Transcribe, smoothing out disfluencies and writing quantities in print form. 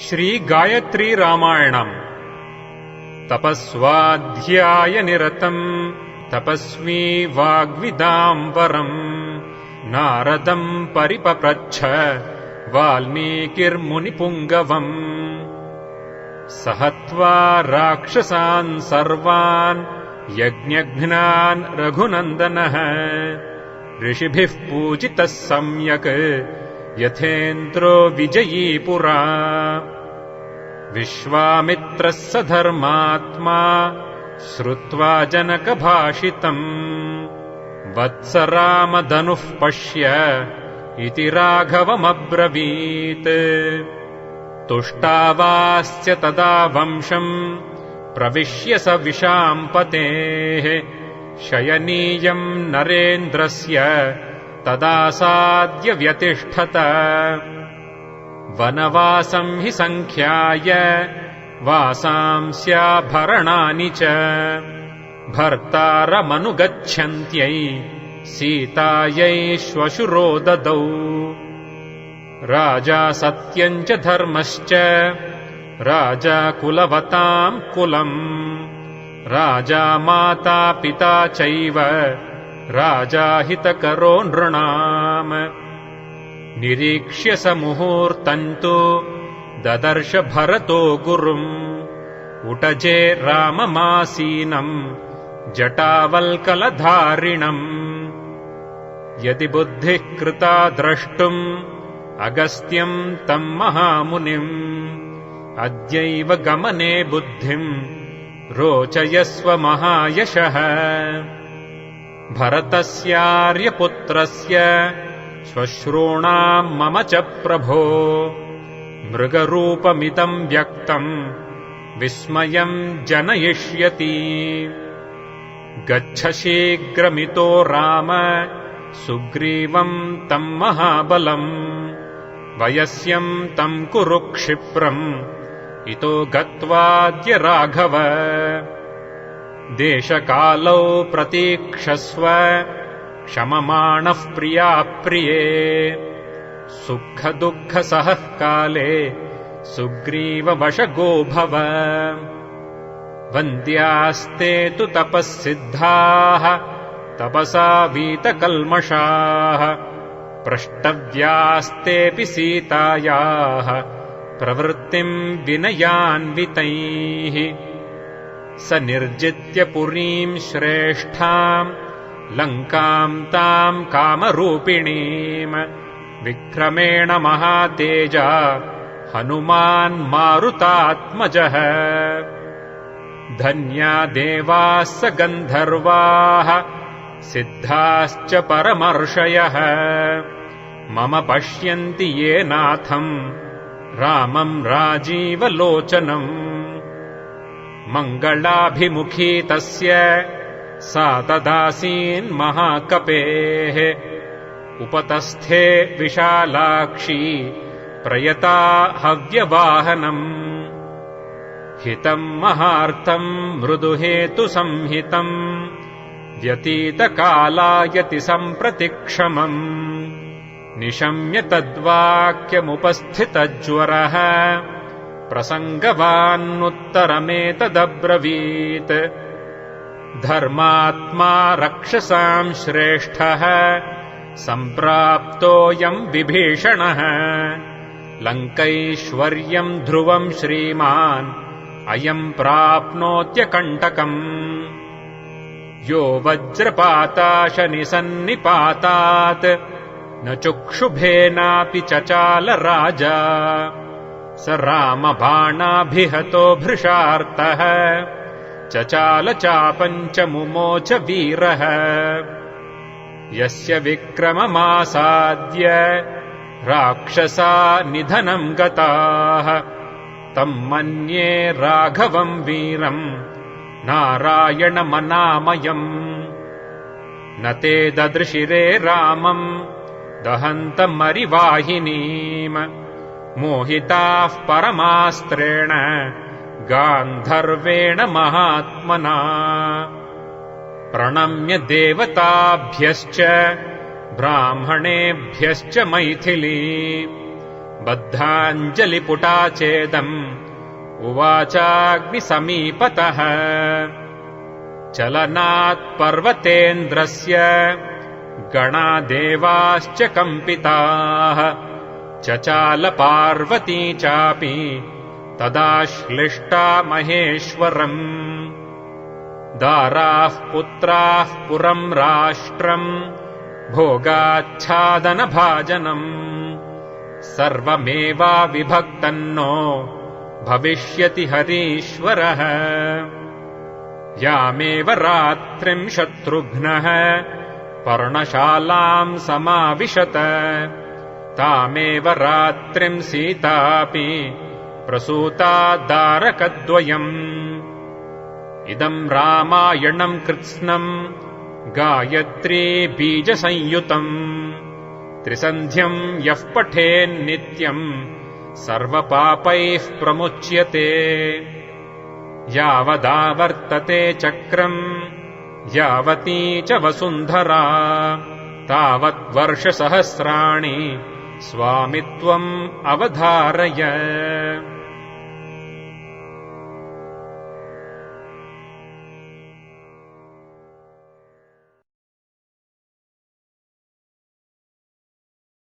श्रीगायत्री रामायणम् तपस्वाध्यायनिरतम् तपस्वी वाग्विदाम्बरम् नारदम् परिपप्रच्छ वाल्मीकिर्मुनिपुङ्गवम् सहत्वा राक्षसान् सर्वान् यज्ञघ्नान् रघुनन्दनः ऋषिभिः पूजितः सम्यक् यथेन्द्रो विजयी पुरा विश्वामित्रः स धर्मात्मा श्रुत्वा जनकभाषितम् वत्स रामधनुः पश्य इति राघवमब्रवीत् तुष्टावास्य तदा वंशम् प्रविश्य स विशाम्पतेः शयनीयम् नरेन्द्रस्य तदासाद्य व्यतिष्ठत वनवासम् हि सङ्ख्याय वासांस्याभरणानि च भर्तारमनुगच्छन्त्यै सीतायै श्वशुरो ददौ राजा सत्यम् च धर्मश्च राजा कुलवताम् कुलम् राजा माता पिता चैव राजा हितकरो नृणाम् निरीक्ष्य स मुहूर्तम् तु ददर्श भरतो गुरुम् उटजे राममासीनम् जटावल्कलधारिणम् यदि बुद्धिः कृता द्रष्टुम् अगस्त्यम् तम् महामुनिम् अद्यैव गमने बुद्धिम् रोचयस्व महायशः भरतस्यार्यपुत्रस्य श्वश्रूणाम् मम च प्रभो मृगरूपमिदम् व्यक्तम् विस्मयम् जनयिष्यति गच्छ शीघ्रमितो राम सुग्रीवम् तम् महाबलम् वयस्यम् तम् कुरु क्षिप्रम् इतो गत्वाद्य राघव देशकालौ प्रतीक्षस्व क्षममाणः प्रियाप्रिये सुखदुःखसहः काले सुग्रीववशगो भव वन्द्यास्ते तु तपःसिद्धाः तपसा वीतकल्मषाः प्रष्टव्यास्तेऽपि सीतायाः प्रवृत्तिम् विनयान्वितैः स निर्जित्य पुरीम् श्रेष्ठाम् लङ्काम् ताम् कामरूपिणीम् विक्रमेण महातेजा हनुमान् मारुतात्मजः धन्या देवाः स गन्धर्वाः सिद्धाश्च परमर्षयः मम पश्यन्ति ये नाथम् रामम् राजीवलोचनम् मङ्गलाभिमुखी तस्य सा तदासीन्महाकपेः उपतस्थे विशालाक्षी प्रयता हव्यवाहनम् हितम् महार्थम् मृदुहेतुसंहितम् व्यतीतकालायति सम्प्रतिक्षमम् निशम्य तद्वाक्यमुपस्थितज्वरः प्रसङ्गवान्नुत्तरमेतदब्रवीत् धर्मात्मा रक्षसाम् श्रेष्ठः सम्प्राप्तोऽयम् विभीषणः लङ्कैश्वर्यम् ध्रुवम् श्रीमान् अयम् प्राप्नोत्यकण्टकम् यो वज्रपाताशनिसन्निपातात् न चुक्षुभेनापि चचाल राजा स रामबाणाभिहतो भृशार्तः चचाल चापम् च मुमोच वीरः यस्य विक्रममासाद्य राक्षसा निधनम् गताः तम् मन्ये राघवम् वीरम् नारायणमनामयम् न ते ददृशिरे रामम् दहन्तमरिवाहिनीम् मोहिताः परमास्त्रेण गान्धर्वेण महात्मना प्रणम्य देवताभ्यश्च ब्राह्मणेभ्यश्च मैथिली बद्धाञ्जलिपुटा चेदम् उवाचाग्निसमीपतः चलनात् पर्वतेन्द्रस्य गणादेवाश्च कम्पिताः चचाल पार्वती चापि तदाश्लिष्टा महेश्वरम् दाराः पुत्राः पुरम् राष्ट्रम् भोगाच्छादनभाजनम् सर्वमेवाविभक्तन्नो भविष्यति हरीश्वरः यामेव रात्रिम् शत्रुघ्नः पर्णशालाम् समाविशत तामेव रात्रिम् सीतापि प्रसूता दारकद्वयम् इदम् रामायणम् कृत्स्नम् गायत्री बीजसंयुतम् त्रिसन्ध्यम् यः पठेन्नित्यम् सर्वपापैः प्रमुच्यते यावदावर्तते चक्रम् यावती च वसुन्धरा तावद्वर्षसहस्राणि स्वामित्वम् अवधारय।